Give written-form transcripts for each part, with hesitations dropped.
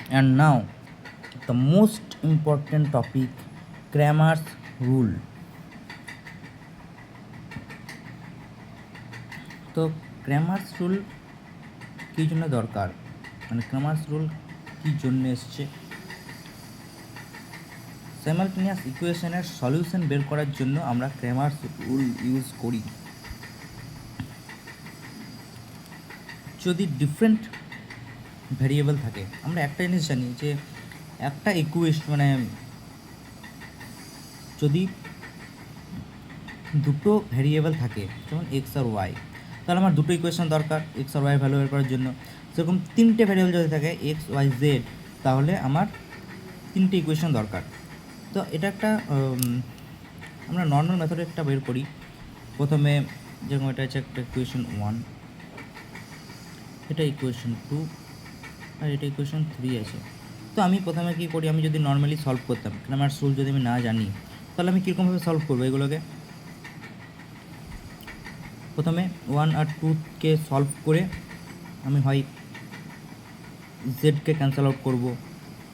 And now the most important topic, Cramer's rule. তো Cramer's rule কী জন্য দরকার, মানে ক্র্যামার্স রুল কী জন্য এসছে? সাইমালটেনিয়াস ইকুয়েশনের সলিউশন বের করার জন্য আমরা ক্র্যামার্স রুল ইউজ করি। যদি ডিফারেন্ট ভ্যারিয়েবল থাকে, আমরা একটা জিনিস জানি যে একটা ইকুয়েশন মানে যদি দুটো ভ্যারিয়েবল থাকে যেমন এক্স আর ওয়াই, তাহলে আমার দুটো ইকুয়েশন দরকার এক্স আর ওয়াই ভ্যালু বের করার জন্য। সেরকম তিনটে ভ্যারিয়েবল যদি থাকে এক্স ওয়াই জেড, তাহলে আমার তিনটে ইকুয়েশন দরকার। তো এটা একটা আমরা নর্মাল মেথডে একটা বের করি। প্রথমে যেরকম এটা হচ্ছে একটা ইকুয়েশন 1, এটা ইকুয়েশন 2, আর এটা ইকুয়েশন 3 আছে। তো আমি প্রথমে কী করি, আমি যদি নর্মালি সলভ করতাম, ক্র্যামার্স রুল যদি আমি না জানি, তাহলে আমি কীরকমভাবে সলভ করবো এগুলোকে? প্রথমে 1 আর 2কে সলভ করে আমি হয় জেডকে ক্যান্সেল আউট করবো,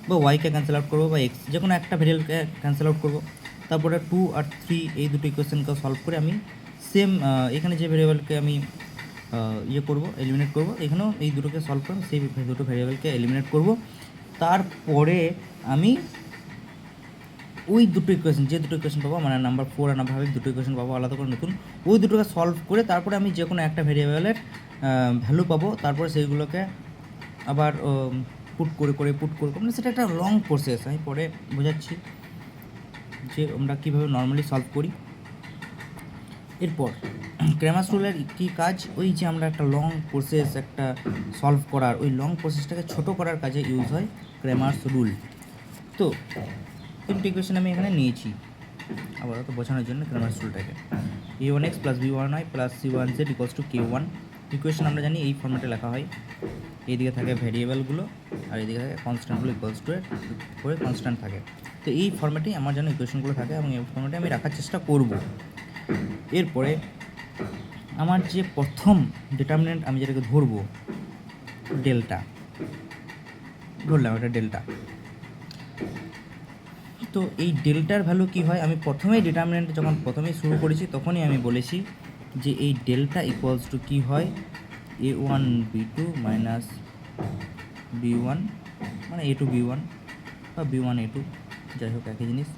বা ওয়াইকে ক্যান্সেল আউট করবো, বা এক্স যে কোনো একটা ভ্যারিয়েবলকে ক্যান্সেল আউট করবো। তারপরে 2 আর 3 এই দুটো ইকুয়েশনকে সলভ করে আমি সেম এখানে যে ভ্যারিয়েবলকে আমি করবো, এলিমিনেট করবো, এখানেও এই দুটোকে সলভ করে সেই দুটো ভ্যারিয়েবলকে এলিমিনেট করবো। তারপরে আমি ওই দুটো ইকুয়েশন, যে দুটো ইকুয়েশন পাবো, মানে নাম্বার 4 আর নাম্বার 5 দুটো ইকুয়েশন পাবো আলাদা করে নতুন, ওই দুটোকে সলভ করে তারপরে আমি যে কোনো একটা ভ্যারিয়েবলের ভ্যালু পাবো। তারপরে সেইগুলোকে আবার পুট করে মানে সেটা একটা লং প্রসেস, আমি পরে বোঝাচ্ছি যে আমরা কীভাবে নর্মালি সলভ করি। এরপর ক্র্যামার্স রুলের কী কাজ, ওই যে আমরা একটা লং প্রসেস একটা সলভ করার, ওই লং প্রসেসটাকে ছোটো করার কাজে ইউজ হয় ক্র্যামার্স রুল। তো তিনটে ইকুয়েশন আমি এখানে নিয়েছি আপাতত বোঝানোর জন্য Cramer's রুলটাকে। a1x plus b1y plus c1z equals to k1। Equation আমরা জানি এই ফর্ম্যাটে লেখা হয়, এইদিকে থাকে ভ্যারিয়েবলগুলো আর এইদিকে থাকে কনস্ট্যান্টগুলো, ইকুয়ালস টু এর করে কনস্ট্যান্ট থাকে। তো এই ফর্ম্যাটেই আমার যেন ইকুয়েশনগুলো থাকে এবং এই ফর্ম্যাটে আমি রাখার চেষ্টা করব। এরপরে আমার যে প্রথম ডিটারমিনেন্ট আমি যেটাকে ধরবো, ডেল্টা ধরলাম, এটা ডেল্টা। তো এই ডেল্টার ভ্যালু কী হয়, আমি প্রথমেই ডিটারমিনেন্ট যখন প্রথমেই শুরু করেছি তখনই আমি বলেছি যে এই ডেল্টা ইকুয়ালস টু কী হয়, a1 b2 মাইনাস b1, মানে a2 b1 বা b1 a2, যাই হোক একই জিনিস,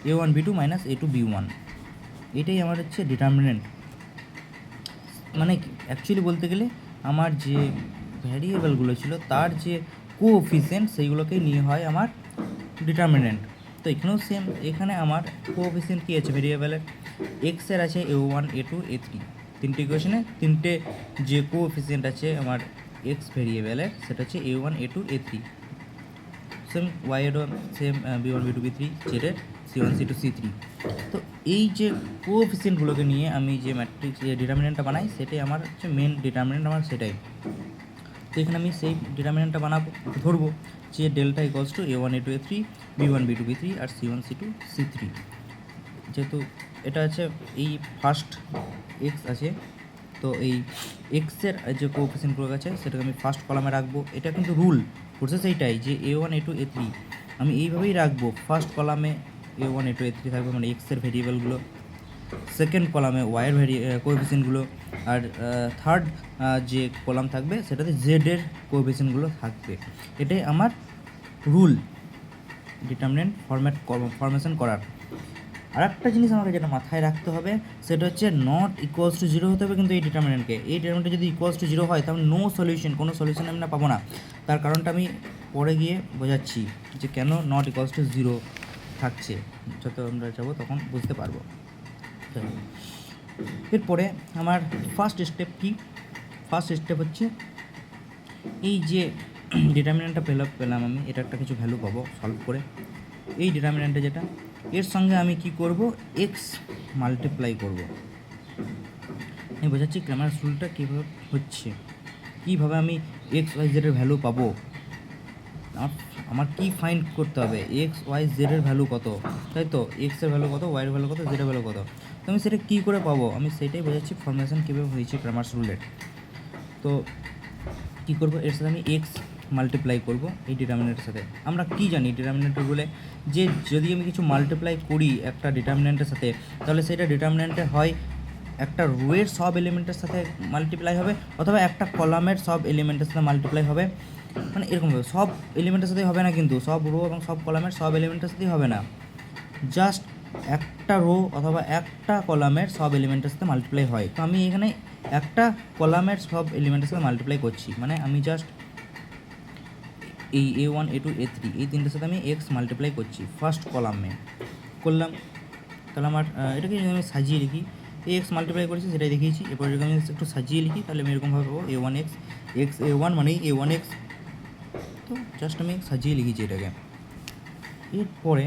a1 b2 minus a2 b1, এটাই আমার হচ্ছে ডিটারমিনেন্ট। মানে অ্যাকচুয়ালি বলতে গেলে আমার যে ভ্যারিয়েবলগুলো ছিল তার যে কোএফিসিয়েন্ট সেইগুলোকেই নিয়ে হয় আমার ডিটারমিনেন্ট। তো এখানেও সেম, এখানে আমার কোএফিসিয়েন্ট কী আছে ভেরিয়েবলের, এক্সের আছে a1 a2 a3, তিনটে ইকুয়েশনে তিনটে যে কোএফিসিয়েন্ট আছে আমার এক্স ভেরিয়েবলের সেটা হচ্ছে a1 a2 a3। সেম ওয়াইয়েরও সেম b1 b2 b3, জেডের c1 c2 c3। তো এই যে কোএফিসিয়েন্টগুলোকে নিয়ে আমি যে ম্যাট্রিক্স যে ডিটারমিনেন্টটা বানাই সেটাই আমার হচ্ছে মেন ডিটারমিনেন্ট আমার সেটাই। তো এখানে আমি সেই ডিটারমিনেন্টটা বানাবো, ধরবো যে delta equals to a1 a2 a3 b1 b2 b3 R c1 c2 c3। যেহেতু এটা আছে এই ফার্স্ট এক্স আছে, তো এই এক্সের যে কোএফিসিয়েন্টগুলো আছে সেটাকে আমি ফার্স্ট কলামে রাখবো। এটা কিন্তু রুল প্রসেস এইটাই যে a1 a2 a3 আমি এইভাবেই রাখবো, ফার্স্ট কলামে a1 a2 a3 থাকবে মানে এক্সের ভেরিয়েবলগুলো, সেকেন্ড কলামে ওয়াইয়ের কোএফিসিয়েন্টগুলো, আর থার্ড যে কলাম থাকবে সেটাতে জেডের কোএফিসিয়েন্টগুলো থাকবে। এটাই আমার রুল ডিটারমিনেন্ট ফরমেশন করার। আর একটা জিনিস আমাকে যেটা মাথায় রাখতে হবে সেটা হচ্ছে নট ইকুয়ালস টু 0 হতে হবে কিন্তু এই ডিটারমিনেন্টকে, এই ডিটারমিনেন্টে যদি ইকুয়ালস টু 0 হয় তাহলে নো সলিউশন, কোনো সলিউশন আমি না পাবো না। তার কারণটা আমি পরে গিয়ে বোঝাচ্ছি যে কেন নট ইকুয়ালস টু 0 থাকছে, যত আমরা যাবো তখন বুঝতে পারবো। এরপরে আমার ফার্স্ট স্টেপ কি, ফার্স্ট স্টেপ হচ্ছে এই যে ডিটারমিনেন্টটা পেলাম আমি, এটা একটা কিছু ভ্যালু পাবো সলভ করে, এই ডিটারমিনেন্টে যেটা এর সঙ্গে আমি কি করব, এক্স মাল্টিপ্লাই করব। আমি বোঝাচ্ছি ক্র্যামার্স রুলটা কীভাবে হচ্ছে, কীভাবে আমি এক্স ওয়াই জেডের ভ্যালু পাবো। আমার কি ফাইন্ড করতে হবে, এক্স ওয়াই জেডের ভ্যালু কত, তাই তো, এক্সের ভ্যালু কত, ওয়াইয়ের ভ্যালু কত, জেডের ভ্যালু কত। তো আমি সেটা কী করে পাবো, আমি সেটাই বোঝাচ্ছি ফরমেশন কীভাবে হয়েছে ক্র্যামার্স রুলের। তো কী করবো, এর সাথে আমি এক্স মাল্টিপ্লাই করব এই ডিটারমিনেন্টের সাথে। আমরা কি জানি ডিটারমিনেন্টের বলে যে যদি আমি কিছু মাল্টিপ্লাই করি একটা ডিটারমিনেন্টের সাথে, তাহলে সেটা ডিটারমিনেন্টে হয় একটা রোয়ের সব এলিমেন্টের সাথে মাল্টিপ্লাই হবে, অথবা একটা কলামের সব এলিমেন্টের সাথে মাল্টিপ্লাই হবে। মানে এরকমভাবে সব এলিমেন্টের সাথেই হবে না, কিন্তু সব রো এবং সব কলামের সব এলিমেন্টের সাথেই হবে না, জাস্ট একটা রো অথবা একটা কলামের সব এলিমেন্টের সাথে মাল্টিপ্লাই হয়। তো আমি এখানে একটা কলামের সব এলিমেন্টের সাথে মাল্টিপ্লাই করছি, মানে আমি জাস্ট এই A1 A2 A3 এই তিনটের সাথে আমি এক্স মাল্টিপ্লাই করছি ফার্স্ট কলামে করলাম। তাহলে আমার এটাকে যদি আমি সাজিয়ে লিখি, এক্স মাল্টিপ্লাই করেছি সেটাই দেখিয়েছি। এরপর যদি আমি একটু সাজিয়ে লিখি তাহলে আমি এরকমভাবে পাবো A1x, এক্স A1 মানেই A1x। তো জাস্ট আমি সাজিয়ে লিখেছি এটাকে। এরপরে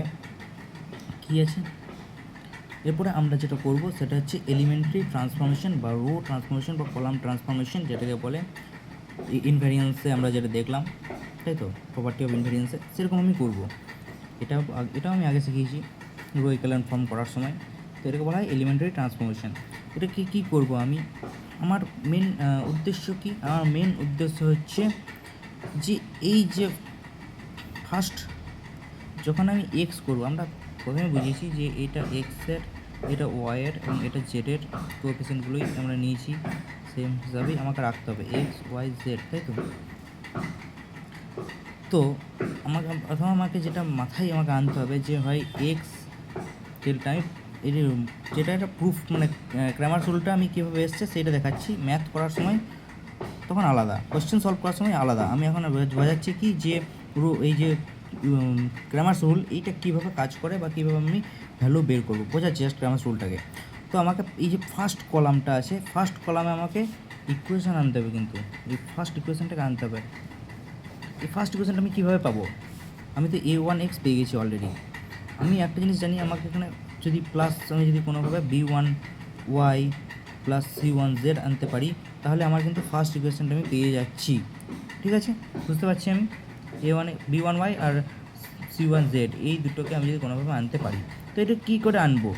কী আছে, এরপরে আমরা যেটা করব সেটা হচ্ছে এলিমেন্টারি ট্রান্সফরমেশন বা রো ট্রান্সফরমেশন বা কলাম ট্রান্সফরমেশন, যেটাকে বলে ইনভ্যারিয়েন্সে আমরা যেটা দেখলাম, তাই তো প্রপার্টি অফ ইনভ্যারিয়েন্সে, সেরকম আমি করব। এটাও আমি আগে শিখিয়েছি রো ইকুইভ্যালেন্ট ফর্ম করার সময়। তো এটাকে বলা হয় এলিমেন্টারি ট্রান্সফরমেশন। এটা কী করব আমি, আমার মেন উদ্দেশ্য কি, আমার মেন উদ্দেশ্য হচ্ছে যে এই যে ফার্স্ট যখন আমি এক্স করব, আমরা প্রথমে বুঝিয়েছি যে এটা এক্সের, এটা ওয়াইয়ের এবং এটা জেডের কোএফিসিয়েন্টগুলোই আমরা নিয়েছি, সেম হিসাবেই আমাকে রাখতে হবে এক্স ওয়াই জেড, তাই তো। তো আমাকে যেটা মাথায় আমাকে আনতে হবে যে হয় এক্স ডেল্টা, এই যেটা একটা প্রুফ মানে গ্রামার রুলটা আমি কীভাবে এসছে সেইটা দেখাচ্ছি। ম্যাথ করার সময় তখন আলাদা, কোয়েশ্চেন সলভ করার সময় আলাদা। আমি এখন বোঝাচ্ছি কি যে পুরো এই যে গ্রামার রুল এইটা কীভাবে কাজ করে বা কীভাবে আমি ভ্যালু বের করবো, বোঝাচ্ছি জাস্ট গ্রামার রুলটাকে। তো আমাকে এই যে ফার্স্ট কলামটা আছে, ফার্স্ট কলামে আমাকে ইকুয়েশান আনতে হবে, কিন্তু এই ফার্স্ট ইকুয়েশানটাকে আনতে হবে। এই ফার্স্ট ইকুয়েশানটা আমি কীভাবে পাবো, আমি তো A1x পেয়ে গেছি অলরেডি। আমি একটা জিনিস জানি, আমাকে এখানে যদি প্লাস আমি যদি কোনোভাবে B1y প্লাস C1z আনতে পারি, তাহলে আমার কিন্তু ফার্স্ট ইকুয়েশানটা আমি পেয়ে যাচ্ছি। ঠিক আছে, বুঝতে পারছি আমি B1y আর C1z এই দুটোকে আমি যদি কোনোভাবে আনতে পারি, তো এটা কী করে আনবো?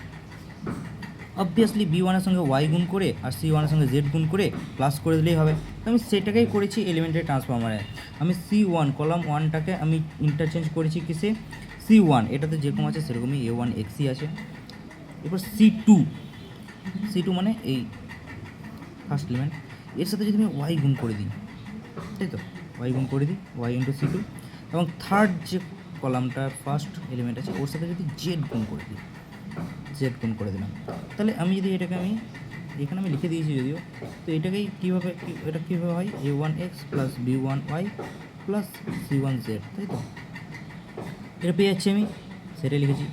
অবভিয়াসলি B1-এর সঙ্গে y গুণ করে আর C1-এর সঙ্গে z গুণ করে প্লাস করে দিলেই হবে। তো আমি সেটাকেই করেছি এলিমেন্টারি ট্রান্সফর্মারে। আমি C1 কলাম 1টাকে আমি ইন্টারচেঞ্জ করেছি কিসে, C1 এটাতে যেরকম আছে সেরকমই A1xই আছে। এরপর C2 মানে এই ফার্স্ট এলিমেন্ট, এর সাথে যদি আমি y গুণ করে দিই, তাই তো y গুণ করে দিই, y ইন্টু C2, এবং থার্ড যে কলামটার ফার্স্ট এলিমেন্ট আছে ওর সাথে যদি z গুণ করে দিই, z গুণ করে দিলাম, তাহলে আমি যদি এটাকে আমি এখানে আমি লিখে দিয়েছি যদিও, তো এটাকেই এটা কীভাবে হয় A1x plus B1y plus C1z, তাই তো এটা পেয়ে যাচ্ছি আমি, সেটাই লিখেছি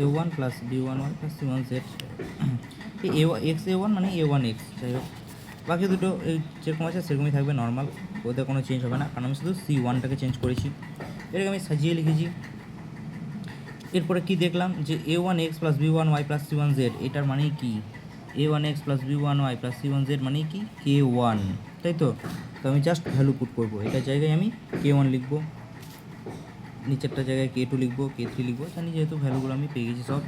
A1 plus B1y plus C1z। এই A1 মানে A1x, যাই হোক বাকি দুটো এই যেরকম আছে সেরকমই থাকবে নর্মাল, ওদের কোনো চেঞ্জ হবে না, কারণ আমি শুধু C1টাকে চেঞ্জ করেছি। এটাকে আমি সাজিয়ে লিখেছি। এরপরে কি দেখলাম যে A1x plus B1y plus C1z এটার মানেই কি, A1x plus B1y plus C1z মানেই কি K1, তাই তো। তো আমি জাস্ট ভ্যালু পুট করবো, এটার জায়গায় আমি K1 লিখবো, নিচেরটা জায়গায় K2 লিখবো, K3 লিখবো, জানি যেহেতু ভ্যালুগুলো আমি পেয়ে গেছি সব,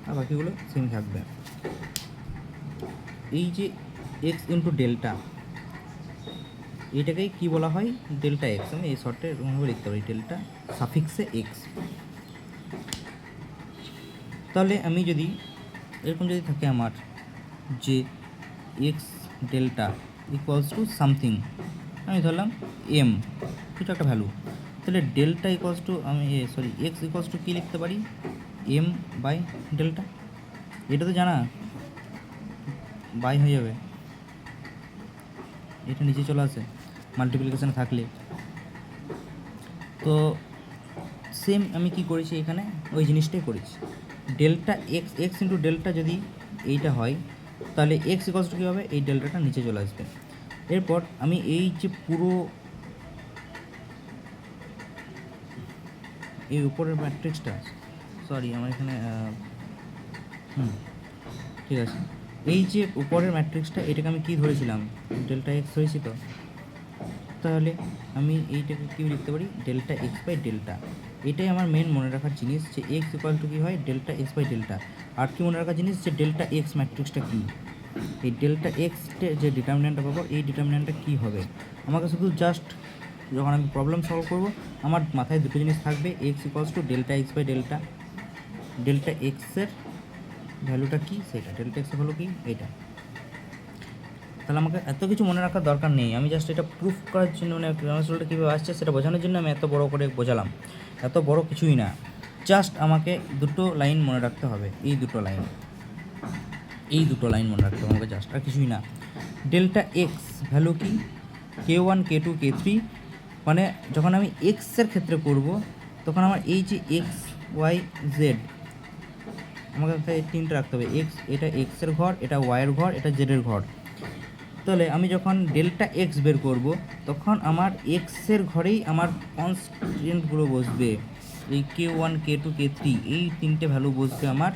আর বাকিগুলো সেম থাকবে। এই যে এক্স ইন্টু ডেল্টা, এটাকেই কী বলা হয় ডেল্টা এক্স। আমি এই শর্টে এরকমভাবে লিখতে পারি ডেল্টা সাফিক্সে এক্স। তাহলে আমি যদি এরকম যদি থাকে আমার যে x delta equals to something, আমি ধরলাম এম কিছু একটা ভ্যালু, তাহলে ডেল্টা ইকুয়ালস টু আমি এক্স ইকুয়ালস টু কী লিখতে পারি এম বাই ডেল্টা। এটা তো জানা বাই হয়ে যাবে, এটা নিচে চলে আসে মাল্টিপ্লিকেশান থাকলে। তো সেম আমি কি করেছি এখানে ওই জিনিসটাই করেছি, ডেল্টা এক্স ইন্টু ডেল্টা যদি এইটা হয় তাহলে এক্স ইকুয়ালস টু কী হবে, এই ডেল্টাটা নিচে চলে আসবে। এরপর আমি এই যে পুরো এই উপরের ম্যাট্রিক্সটা, সরি আমার এখানে ঠিক আছে, এই যে উপরের ম্যাট্রিক্সটা এটাকে আমি কী ধরেছিলাম ডেল্টা এক্স ধরেছি, তো তাহলে আমি এইটাকে কী লিখতে পারি ডেল্টা এক্স বাই ডেল্টা। এটাই আমার মেন মনে রাখার জিনিস যে এক্স ইকুয়াল টু কী হয় ডেল্টা এক্স বাই ডেল্টা। আর কি মনে রাখার জিনিস যে ডেল্টা এক্স ম্যাট্রিক্সটা কী, এই ডেল্টা এক্স যে ডিটারমিনেন্টটা পাবো এই ডিটারমিনেন্টটা কী হবে, আমাকে শুধু জাস্ট যখন আমি প্রবলেম সলভ করব আমার মাথায় দুটো জিনিস থাকবে, x equals to delta x by delta এক্সের ভ্যালুটা কী সেটা, ডেল্টা এক্সের ভ্যালু কী এইটা। তাহলে আমাকে এত কিছু মনে রাখার দরকার নেই, আমি জাস্ট এটা প্রুফ করার জন্য মানে গ্রামার রুলটা কীভাবে আসছে সেটা বোঝানোর জন্য আমি এত বড় করে বোঝালাম। এত বড় কিছুই না, জাস্ট আমাকে দুটো লাইন মনে রাখতে হবে, এই দুটো লাইন মনে রাখতে হবে আমাকে, জাস্ট আর কিছুই না। ডেল্টা এক্স ভ্যালু কি, K1 K2 K3, মানে যখন আমি এক্সের ক্ষেত্রে করব তখন আমার এই যে এক্স ওয়াই জেড আমাকে তিনটে রাখতে হবে, এক্স এটা এক্সের ঘর, এটা ওয়াইয়ের ঘর, এটা জেডের ঘর। তাহলে আমি যখন ডেল্টা এক্স বের করব তখন আমার এক্সের ঘরেই আমার কনস্ট্যান্টগুলো বসবে, এই K1 K2 K3 এই তিনটে ভ্যালু বসবে আমার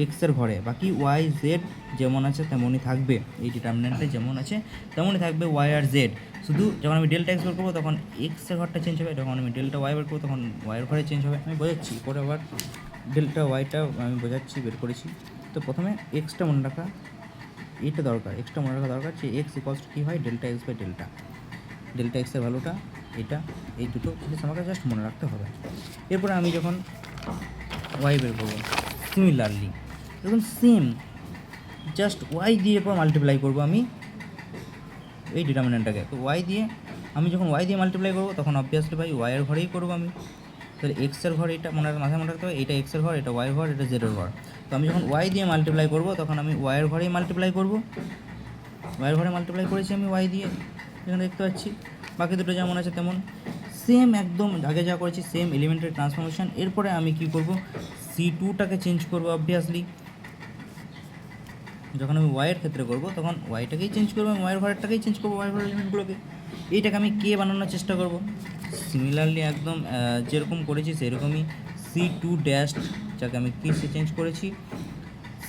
এক্সের ঘরে, বাকি ওয়াই জেড যেমন আছে তেমনই থাকবে, এই ডিটারমিনেন্টে যেমন আছে তেমনই থাকবে ওয়াই আর জেড। শুধু যখন আমি ডেল্টা এক্স বের করবো তখন এক্সের ঘরটা চেঞ্জ হবে, যখন আমি ডেল্টা ওয়াই বের করবো তখন ওয়াইয়ের ঘরে চেঞ্জ হবে। আমি বোঝাচ্ছি পরে আবার ডেল্টা ওয়াইটা আমি বোঝাচ্ছি, বের করেছি। তো প্রথমে এক্সটা মনে রাখা, এইটা দরকার, এক্সটা মনে রাখা দরকার যে এক্স ইকুয়ালস টু কী হয়, ডেল্টা এক্স বাই ডেল্টা এক্সের ভ্যালুটা এটা, এই দুটো জিনিস আমাকে জাস্ট মনে রাখতে হবে। এরপরে আমি যখন ওয়াই বের করবো সিমিলারলি দেখুন সেম, জাস্ট ওয়াই দিয়ে এরপর মাল্টিপ্লাই করবো আমি এই ডিটারমিনেন্টটাকে। তো ওয়াই দিয়ে আমি যখন ওয়াই দিয়ে মাল্টিপ্লাই করবো তখন অবভিয়াসলি ভাই ওয়াইয়ের ঘরেই করবো আমি। তাহলে এক্সের ঘর এটা মাথায় মনে রাখতে হবে, এটা এক্সের ঘর, এটা ওয়াইয়ের ঘর, এটা জেডের ঘর। তো আমি যখন ওয়াই দিয়ে মাল্টিপ্লাই করবো তখন আমি ওয়াইয়ের ঘরেই মাল্টিপ্লাই করবো, ওয়াইয়ের ঘরে মাল্টিপ্লাই করেছি আমি ওয়াই দিয়ে, এখানে দেখতে পাচ্ছি। বাকি দুটো যেমন আছে তেমন সেম, একদম আগে যা করেছি সেম এলিমেন্টারি ট্রান্সফরমেশন। এরপরে আমি কি করব, C2টাকে চেঞ্জ করবো অবভিয়াসলি, যখন আমি ওয়াইয়ের ক্ষেত্রে করবো তখন ওয়াইটাকেই চেঞ্জ করবো, ওয়াইয়ের ঘরেরটাকেই চেঞ্জ করবো, ওয়াইয়ের ঘরের এলিমেন্টগুলোকে। এইটাকে আমি কে বানানোর চেষ্টা করব, সিমিলারলি একদম যেরকম করেছি সেরকমই C2 ড্যাশ, যাকে আমি কি সে চেঞ্জ করেছি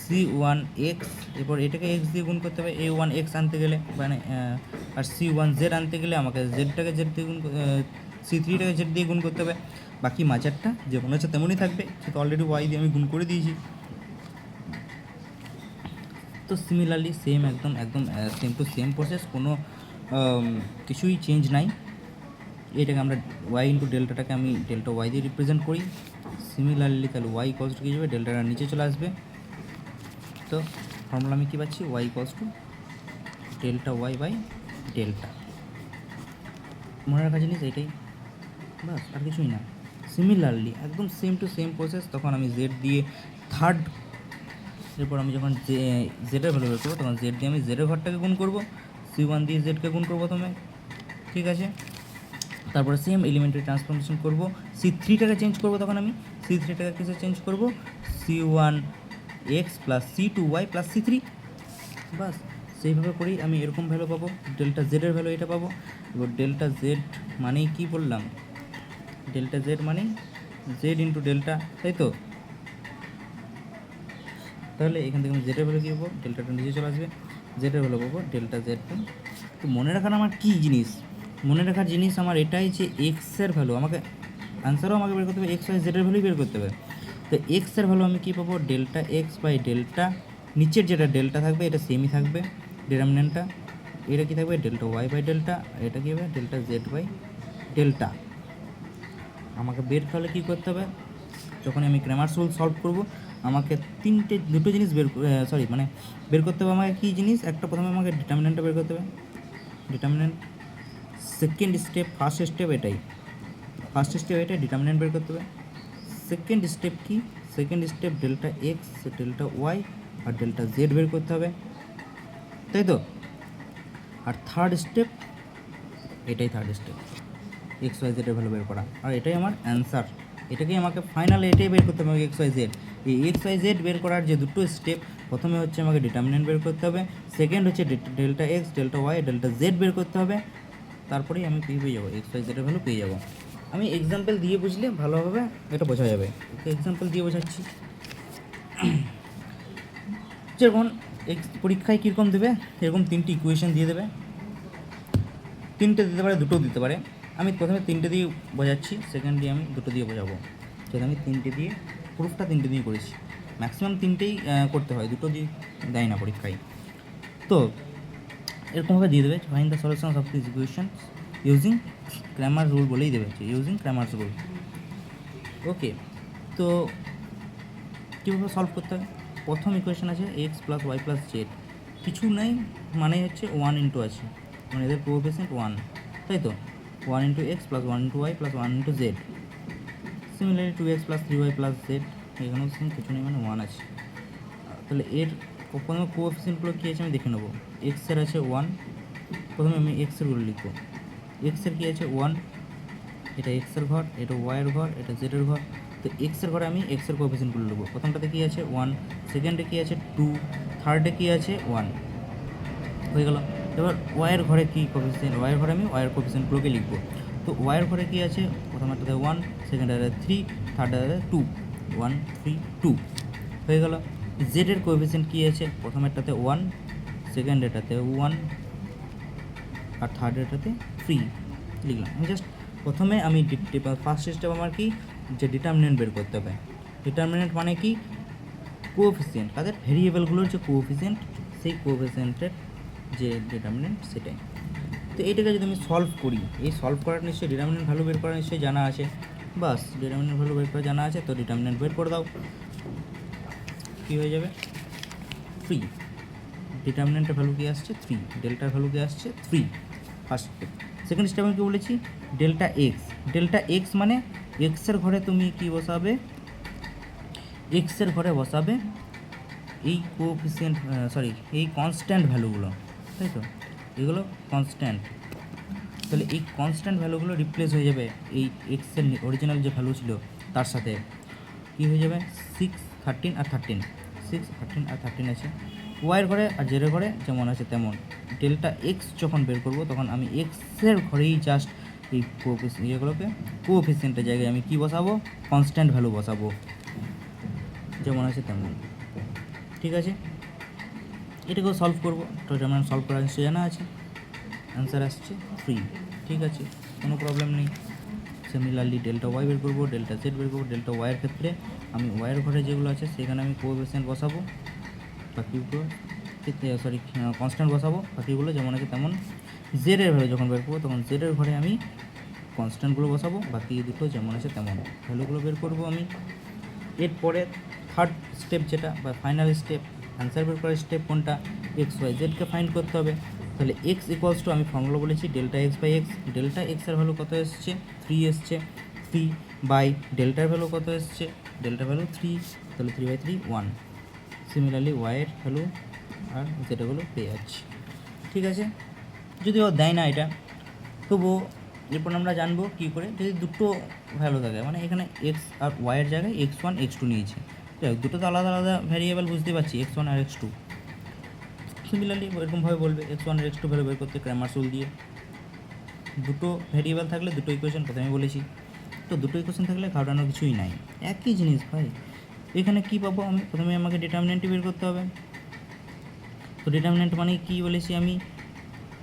C1x, এরপর এটাকে এক্স দিয়ে গুণ করতে হবে, A1x আনতে গেলে মানে আর C1z আনতে গেলে আমাকে জেডটাকে জেড দিয়ে গুণ, C3টাকে জেড দিয়ে গুণ করতে হবে। বাকি মাঝারটা যেমন আছে তেমনই থাকবে, সেটা অলরেডি ওয়াই দিয়ে আমি গুণ করে দিয়েছি। তো সিমিলারলি সেম একদম সেম টু সেম প্রসেস, কোনো কিছুই চেঞ্জ নাই। এটাকে আমরা ওয়াই ইন্টু ডেল্টাটাকে আমি ডেল্টা ওয়াই দিয়ে রিপ্রেজেন্ট করি। সিমিলারলি তাহলে ওয়াই ইকুয়ালস টু কী যাবে, ডেল্টাটা নিচে চলে আসবে। তো ফর্মুলা আমি কী পাচ্ছি, y equals to delta y by delta. মনে রাখা জিনিস এইটাই, বাস আর কিছুই না। সিমিলারলি একদম সেম টু সেম প্রসেস, তখন আমি জেড দিয়ে থার্ড, এরপর আমি যখন জেডের ভ্যালু বের করবো তখন জেড দিয়ে আমি জেডের ঘরটাকে গুণ করবো, C1 দিয়ে জেডকে গুণ করবো প্রথমে, ঠিক আছে। তারপরে সেম এলিমেন্টারি ট্রান্সফরমেশন করব, C3টাকে চেঞ্জ করবো, তখন আমি C3টাকে কিসে চেঞ্জ করবো, C1x plus C2y plus C3, বাস সেইভাবে করেই আমি এরকম ভ্যালু পাবো, ডেল্টা জেডের ভ্যালু এটা পাবো। এবার ডেল্টা জেড মানেই কী বললাম, ডেল্টা জেড মানেই জেড ইন্টু ডেল্টা, তাই তো। তাহলে এখান থেকে আমি জেডের ভ্যালু কী পাবো, ডেল্টাটা নিচে চলে আসবে, জেডের ভ্যালু পাবো ডেল্টা জেড। তো মনে রাখার আমার কী জিনিস, মনে রাখার জিনিস আমার এটাই যে এক্সের ভ্যালু আমাকে, আনসারও আমাকে বের করতে হবে, এক্স ওয়াই জেডের ভ্যালুই বের করতে হবে। তো এক্সের ভ্যালু আমি কী পাবো, ডেল্টা এক্স বাই ডেল্টা, নিচের যেটা ডেল্টা থাকবে এটা সেমই থাকবে ডিটারমিনেন্টটা, এটা কী থাকবে ডেল্টা ওয়াই বাই ডেল্টা, এটা কী হবে ডেল্টা জেড বাই ডেল্টা। আমাকে বের তাহলে কী করতে হবে, যখন আমি ক্র্যামারস রুল সলভ করব আমাকে দুটো জিনিস বের করতে হবে আমাকে, কী জিনিস, একটা প্রথমে আমাকে ডিটারমিনেন্টটা বের করতে হবে, determinant second step, first step এটাই, ফার্স্ট স্টেপ এটাই ডিটারমিনেন্ট বের করতে হবে। সেকেন্ড স্টেপ কি, second step delta x delta y আর ডেল্টা জেড বের করতে হবে, তাই তো। আর থার্ড স্টেপ এটাই, থার্ড স্টেপ এক্স ওয়াই জেডের ভ্যালু বের করা, আর এটাই আমার অ্যান্সার। এটাকেই আমাকে ফাইনালে এটাই বের করতে হবে এক্স ওয়াই জেড। এই এক্স ওয়াই জেড বের করার যে দুটো স্টেপ, প্রথমে হচ্ছে আমাকে ডিটারমিনেন্ট বের করতে হবে, সেকেন্ড হচ্ছে delta x delta y delta z বের করতে হবে, তারপরেই আমি পেয়ে যাবো এক্স ওয়াই জেডের ভ্যালু পেয়ে যাবো। আমি এক্সাম্পল দিয়ে বুঝলে ভালোভাবে এটা বোঝা যাবে, ওকে এক্সাম্পল দিয়ে বোঝাচ্ছি। যেমন পরীক্ষায় কীরকম দেবে, এরকম তিনটি ইকুয়েশন দিয়ে দেবে, তিনটে দিতে পারে, দুটো দিতে পারে। আমি প্রথমে তিনটে দিয়ে বোঝাচ্ছি, সেকেন্ড দিয়ে আমি দুটো দিয়ে বোঝাবো, যেটা আমি তিনটে দিয়ে প্রুফটা তিনটে দিয়ে করেছি। ম্যাক্সিমাম তিনটেই করতে হয়, দুটো দিয়ে দেয় না পরীক্ষায়। তো এরকমভাবে দিয়ে দেবে find the solution of this equation using Cramer rule বলেই দেবে, ইউজিং ক্র্যামার্স রুল। ওকে, তো কীভাবে সলভ করতে হবে? প্রথম ইকুয়েশন আছে x plus y plus z, কিছু নেই মানে হচ্ছে 1 ইন্টু আছে, মানে এদের কোএফিসিয়েন্ট 1, তাই তো 1 into x plus 1 into y plus 1 into z. Similarly 2x plus 3y plus z, এখানেও সেম কিছু নেই মানে 1 আছে। তাহলে এর প্রথমে কোএফিসিয়েন্টগুলো কী আছে আমি দেখে নেবো। এক্সের আছে 1, প্রথমে আমি এক্সেরগুলো লিখবো। এক্সের কী আছে 1, এটা এক্সের ঘর, এটা ওয়াইয়ের ঘর, এটা জেডের ঘর। তো এক্সের ঘরে আমি এক্সের কোএফিসিয়েন্টগুলো লিখবো। প্রথমটাতে কী আছে 1, সেকেন্ডে কী আছে 2, থার্ডে কী আছে 1, হয়ে গেল। এবার ওয়াইয়ের ঘরে কী কোএফিসিয়েন্ট, ওয়াইয়ের ঘরে আমি ওয়াইয়ের কোএফিসিয়েন্টগুলোকে লিখবো। তো ওয়াইয়ের ঘরে কী আছে, প্রথমটাতে 1, সেকেন্ডটাতে 3, থার্ডটাতে 2, 1 3 2, হয়ে গেল। জেডের কোএফিসিয়েন্ট কী আছে, প্রথমেরটাতে 1, সেকেন্ডেরটাতে 1 আর থার্ডেরটাতে 3 লিখলাম। আমি জাস্ট প্রথমে আমি ফার্স্ট স্টেপ আমার কি, যে ডিটারমিনেন্ট বের করতে হবে। ডিটারমিনেন্ট মানে কি, কোএফিসিয়েন্ট, তাদের ভেরিয়েবলগুলোর যে কোএফিসিয়েন্ট, সেই কোএফিসিয়েন্টের যে ডিটারমিনেন্ট সেটাই। তো এইটাকে যদি আমি সলভ করি, এই সলভ করার নিশ্চয়ই ডিটারমিনেন্ট ভ্যালু বের করা নিশ্চয়ই জানা আছে। বাস ডিটারমিনেন্ট ভ্যালু বের করা জানা আছে, তো ডিটারমিনেন্ট বের করে দাও। কী হয়ে যাবে 3, ডিটারমিনেন্টের ভ্যালু কী আসছে 3, ডেল্টার ভ্যালু কী আসছে 3, ফার্স্ট স্টেপ। সেকেন্ড স্টেপ আমি কী বলেছি, ডেল্টা এক্স। ডেল্টা এক্স মানে এক্সের ঘরে তুমি কি বসাবে, এক্সের ঘরে বসাবে এই কোএফিসিয়েন্ট, এই কনস্ট্যান্ট ভ্যালুগুলো, তাই তো, এগুলো কনস্ট্যান্ট। তাহলে এই কনস্ট্যান্ট ভ্যালুগুলো রিপ্লেস হয়ে যাবে এই এক্সের অরিজিনাল যে ভ্যালু ছিল তার সাথে। কী হয়ে যাবে 6 13 আর 13, 6 13 আর 13 আছে। ওয়াইয়ের ঘরে আর জেডের ঘরে যেমন আছে তেমন। ডেল্টা এক্স যখন বের করব তখন আমি এক্সের ঘরেই জাস্ট এই ইয়েগুলোকে কোএফিসিয়েন্টের জায়গায় আমি কী বসাবো, কনস্ট্যান্ট ভ্যালু বসাবো, যেমন আছে তেমন। ঠিক আছে, এটাকেও সলভ করবো। তো যেমন সলভ করার নিশ্চয়ই জানা আছে, অ্যান্সার আসছে 3। ঠিক আছে, কোনো প্রবলেম নেই। সিমিলারলি ডেল্টা ওয়াই বের করবো, ডেল্টা জেড বের করবো। ডেল্টা ওয়াইয়ের ক্ষেত্রে আমি ওয়াইয়ের ঘরে যেগুলো আছে সেখানে আমি কোএফিসিয়েন্ট বসাবো, বাকিগুলো কনস্ট্যান্ট বসাবো, বাকিগুলো যেমন আছে তেমন। জেডের ভ্যালু যখন বের করবো তখন জেডের ঘরে আমি কনস্ট্যান্টগুলো বসাবো, বাকি দুটো যেমন আছে তেমন ভ্যালুগুলো বের করবো আমি। এরপরে থার্ড স্টেপ যেটা বা ফাইনাল স্টেপ, অ্যান্সার বের করার স্টেপ কোনটা, এক্স ওয়াই জেডকে ফাইন্ড করতে হবে। তাহলে এক্স ইকুয়ালস টু, আমি ফর্মুলা বলেছি delta x by x. Delta এক্সের ভ্যালু কত এসছে 3 এসছে, 3 বাই ডেল্টার ভ্যালু কত এসছে, ডেল্টার ভ্যালু 3, তাহলে 3/3 1। সিমিলারলি ওয়াইয়ের ভ্যালু আর জেডের ভ্যালু পেয়ে যাচ্ছি। ঠিক আছে, যদিও দেয় না এটা, তবুও এরপর আমরা জানবো কী করে যদি দুটো ভ্যালু থাকে, মানে এখানে এক্স আর ওয়াইয়ের জায়গায় x1 x2 নিয়েছে, যাই হোক দুটো তো আলাদা আলাদা ভ্যারিয়েবল বুঝতে পারছি, x1 আর x2। সিমিলারলি এরকমভাবে বলবে x1 আর x2 ভ্যালু বের করতে ক্র্যামার রুল দিয়ে। দুটো ভ্যারিয়েবল থাকলে দুটো ইকুয়েশন, প্রথমে বলেছি তো দুটো ইকুয়েশন থাকলে ঘাটানোর কিছুই নাই, একই জিনিস ভাই। এখানে কী পাবো আমি, প্রথমে আমাকে ডিটারমিনেন্টই বের করতে হবে। তো ডিটারমিনেন্ট মানে কী বলেছি আমি,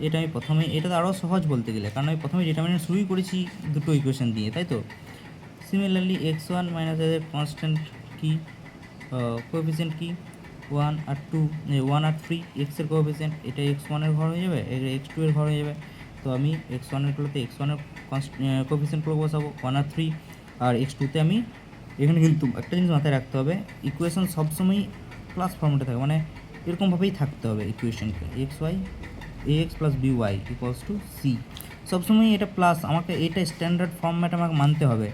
এটা আমি প্রথমে, এটা তো আরও সহজ বলতে গেলে, কারণ আমি প্রথমে ডিটারমিনেন্ট শুরুই করেছি দুটো ইকুয়েশন দিয়ে, তাই তো। সিমিলারলি x1 মাইনাস এর কনস্ট্যান্ট কি, কোএফিসিয়েন্ট কি 1 আর 2, 1 আর 3, এক্সের কোএফিসিয়েন্ট, এটা x1 এর ঘর হয়ে যাবে, এটা x2 এর ঘর হয়ে যাবে। তো আমি x1 এরগুলোতে x1 এর কোএফিসিয়েন্টগুলো বসাবো 1 আর 3, আর x2তে আমি, এখানে কিন্তু একটা জিনিস মাথায় রাখতে হবে, ইকুয়েশন সবসময়ই প্লাস ফর্মেটে থাকে, মানে এরকমভাবেই থাকতে হবে ইকুয়েশনকে, x y ax plus by equals to c, সবসময় এটা প্লাস, আমাকে এটা স্ট্যান্ডার্ড ফর্ম্যাট আমাকে মানতে হবে।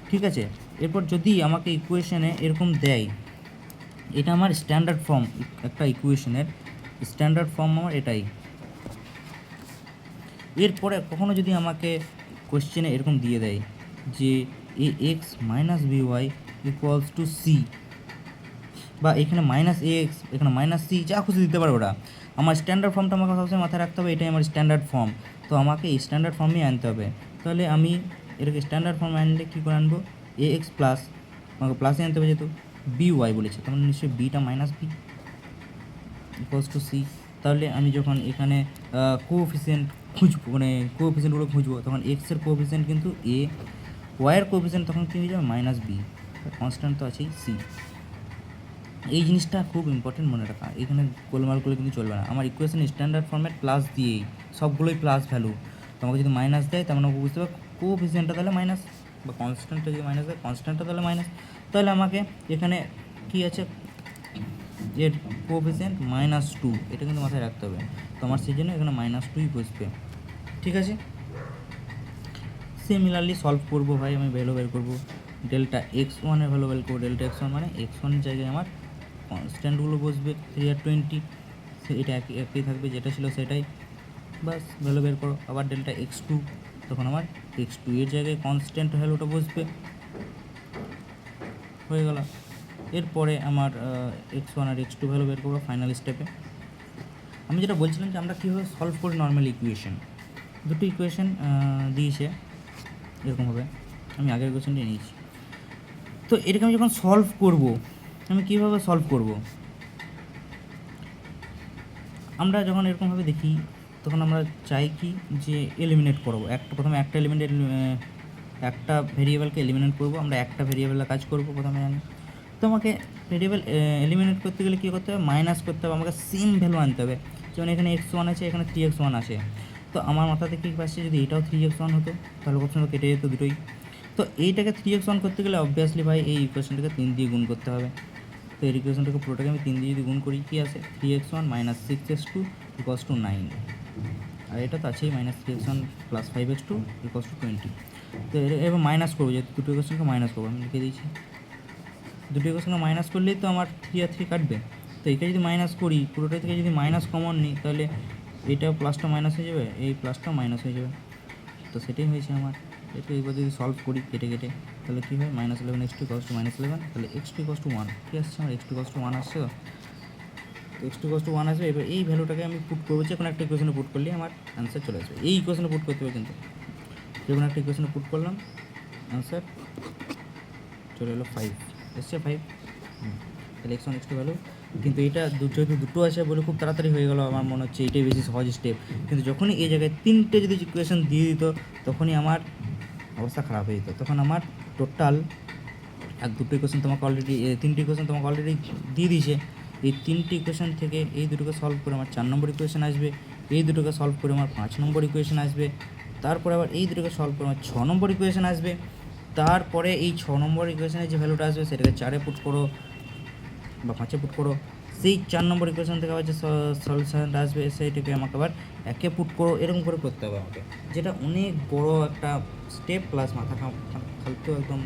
ঠিক আছে, এরপর যদি আমাকে ইকুয়েশনে এরকম দেয়, এটা আমার স্ট্যান্ডার্ড ফর্ম, একটা ইকুয়েশনের স্ট্যান্ডার্ড ফর্ম আমার এটাই। এরপরে কখনো যদি আমাকে কোয়েশ্চেনে এরকম দিয়ে দেয় যে ax minus by equals to c, বা এখানে মাইনাস এক্স, এখানে মাইনাস সি, যা খুশি দিতে পারে ওরা, আমার স্ট্যান্ডার্ড ফর্মটা আমাকে সবসময় মাথায় রাখতে হবে, এটাই আমার স্ট্যান্ডার্ড ফর্ম। তো আমাকে এই স্ট্যান্ডার্ড ফর্মেই আনতে হবে। তাহলে আমি এটাকে স্ট্যান্ডার্ড ফর্মে আনলে কী করে আনবো, ax প্লাস, আমাকে প্লাসে আনতে হবে যেহেতু, by বলেছে, তার মানে নিশ্চয়ই beta minus b equals to c. তাহলে আমি যখন এখানে কোএফিসিয়েন্ট খুঁজবো, মানে কোএফিসিয়েন্টগুলো খুঁজবো, তখন এক্সের কোএফিসিয়েন্ট কিন্তু এ, ওয়াইয়ের কোএফিসিয়েন্ট তখন কী হয়ে যাবে মাইনাস বি, কনস্ট্যান্ট তো আছেই সি। এই জিনিসটা খুব ইম্পর্টেন্ট মনে রাখা, এখানে গোলমাল করলে কিন্তু চলবে না। আমার ইকুয়েশন স্ট্যান্ডার্ড ফর্ম্যাট প্লাস দিয়েই, সবগুলোই প্লাস ভ্যালু। তোমাকে যদি মাইনাস দেয় তার মানে বুঝতে পারো কোএফিসিয়েন্টটা তাহলে মাইনাস, বা কনস্ট্যান্টটা যদি মাইনাস দেয় কনস্ট্যান্টটা তাহলে মাইনাস। তাহলে আমাকে এখানে কী আছে, এর কোএফিসিয়েন্ট -2, এটা কিন্তু মাথায় রাখতে হবে। তো আমার সেই জন্য এখানে -2ই বসবে, ঠিক আছে। সিমিলারলি সলভ করবো ভাই, আমি ভ্যালু বের করবো, ডেল্টা x1 এর ভ্যালু বের করবো। ডেল্টা x1 মানে x1 এর জায়গায় আমার কনস্ট্যান্টগুলো বসবে, 3 আর 20, এটা একই থাকবে, যেটা ছিল সেটাই, বাস ভ্যালু বের করো। আবার ডেল্টা x2, তখন আমার x2 এর জায়গায় কনস্ট্যান্ট ভ্যালুটা বসবে, হয়ে গেল। এরপরে আমার x1 আর x2 ভ্যালু বের করবো ফাইনাল স্টেপে। আমি যেটা বলছিলাম যে আমরা কীভাবে সলভ করি নর্মাল ইকুয়েশন, দুটো ইকুয়েশন দিয়েছে এরকমভাবে, আমি আগের ইকুয়েশনটি নিয়েছি। তো এটাকে আমি যখন সলভ করব, আমি কীভাবে সলভ করব, আমরা যখন এরকমভাবে দেখি তখন আমরা চাই কি যে এলিমিনেট করবো, প্রথমে একটা একটা ভেরিয়েবলকে এলিমিনেট করব। আমরা একটা ভেরিয়েবলের কাজ করব প্রথমে জানি। তো আমাকে ভেরিয়েবল এলিমিনেট করতে গেলে কী করতে হবে, মাইনাস করতে হবে, আমাকে সেম ভ্যালু আনতে হবে। যেমন এখানে x1 আছে, এখানে 3x1 আছে। তো আমার মাথাতে কী পাচ্ছে, যদি এটাও 3x1 হতো তাহলে অপশন কেটে যেত দুটোই। তো এইটাকে 3x1 করতে গেলে অবভিয়াসলি ভাই এই ইকুয়েশনটাকে 3 দিয়ে গুণ করতে হবে। তো এই ইকুয়েশনটাকে পুরোটাকে আমি 3 দিয়ে যদি গুণ করি, কী আসে, 3x1 - 6x2 = 9, আর এটা তো আছেই -3x1 + 5x2 = 20। তো এবার মাইনাস করবো, যেহেতু দুটো ইকুয়েশনকে মাইনাস করবো, আমি লিখে দিয়েছি। দুটো ইকুয়েশনকে মাইনাস করলেই তো আমার 3 আর 3 কাটবে। তো এটা যদি মাইনাস করি, পুরোটা থেকে যদি মাইনাস কমন নিই, তাহলে এটা প্লাসটা মাইনাস হয়ে যাবে, এই প্লাসটা মাইনাস হয়ে যাবে। তো সেটাই হয়েছে আমার। এটা এবার যদি সলভ করি কেটে কেটে, তাহলে কী হয়, -11x2 = -11, তাহলে x2 = 1, কী আসছে আমার, x2 = 1 আসছে। তো x2 = 1 আসবে। এবার এই ভ্যালুটাকে আমি পুট করবো, যে কোনো একটা ইকুয়েশনে পুট করলেই আমার অ্যান্সার চলে আসবে। এই ইকুয়েশনে পুট করতে হবে, কিন্তু যে কোনো একটা ইকুয়েশনে পুট করলাম, অ্যান্সার চলে এলো 5, এসছে 5। তাহলে x1 x2 ভ্যালু, কিন্তু এটা যেহেতু দুটো আছে বলে খুব তাড়াতাড়ি হয়ে গেলো, আমার মনে হচ্ছে এটাই বেশি সহজ স্টেপ। কিন্তু যখনই এই জায়গায় 3টে যদি ইকুয়েশন দিয়ে দিত, তখনই আমার অবস্থা খারাপ হয়ে যেত। তখন আমার টোটাল দুটো ইকুয়েশন তোমাকে অলরেডি, 3টে ইকুয়েশন তোমাকে অলরেডি দিয়ে দিয়েছে। এই 3টে ইকুয়েশন থেকে এই দুটোকে সলভ করে আমার 4 নম্বর ইকুয়েশন আসবে, এই দুটোকে সলভ করে আমার 5 নম্বর ইকুয়েশন আসবে, তারপরে আবার এই দুটোকে সলভ করে আমার 6 নম্বর ইকুয়েশন আসবে। তারপরে এই 6 নম্বর ইকুয়েশনের যে ভ্যালুটা আসবে সেটাকে 4-এ পুট করো বা 5-এ পুট করো, সেই 4 নম্বর ইকুয়েশন থেকে আবার যে সলিউশনটা আসবে সেইটাকে আমাকে আবার 1-এ পুট করো, এরকম করে করতে হবে আমাকে, যেটা অনেক বড় একটা স্টেপ, প্লাস মাথা ফালতু একদম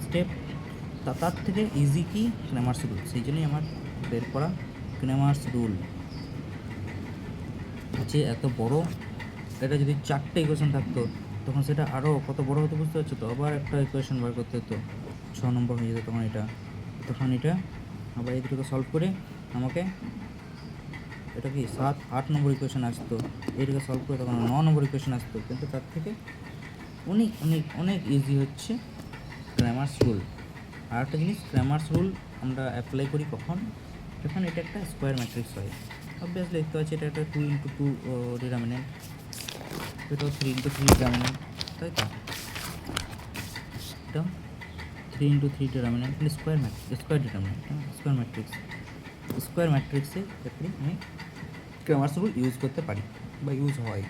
স্টেপ। তার থেকে ইজি কি ক্রেমার্স রুল, সেই জন্যই আমার বের করা ক্রেমার্স রুল। যে এত বড়, এটা যদি 4টে ইকুয়েশন থাকতো তখন সেটা আরও কত বড় হতো বুঝতে পারছো তো। আবার একটা ইকুয়েশন বার করতে হতো, 6 নম্বর হয়ে যেত তখন এটা আবার এই দুটোকে সলভ করে আমাকে এটা কি 7-8 নম্বর ইকুয়েশন আসতো, এইটাকে সলভ করে তখন 9 নম্বর ইকুয়েশন আসতো। কিন্তু তার থেকে অনেক অনেক অনেক ইজি হচ্ছে ক্রেমার্স রুল। আর একটা জিনিস, ক্রেমার্স রুল আমরা অ্যাপ্লাই করি কখন, যখন এটা একটা স্কোয়ার ম্যাট্রিক্স হয়। অবভিয়াসলি দেখতে পাচ্ছি এটা একটা 2x2 ডিটারমিনেন্ট, এটাও 3x3 ডিটারমিনেন্ট, তাই তো, এটা 3x3 ডিটারমিনেন্ট, মানে স্কোয়ার ডিটারমিনেন্ট, স্কোয়ার ম্যাট্রিক্সের ক্ষেত্রে আমি ক্রেমার্স রুল ইউজ করতে পারি বা ইউজ হয়।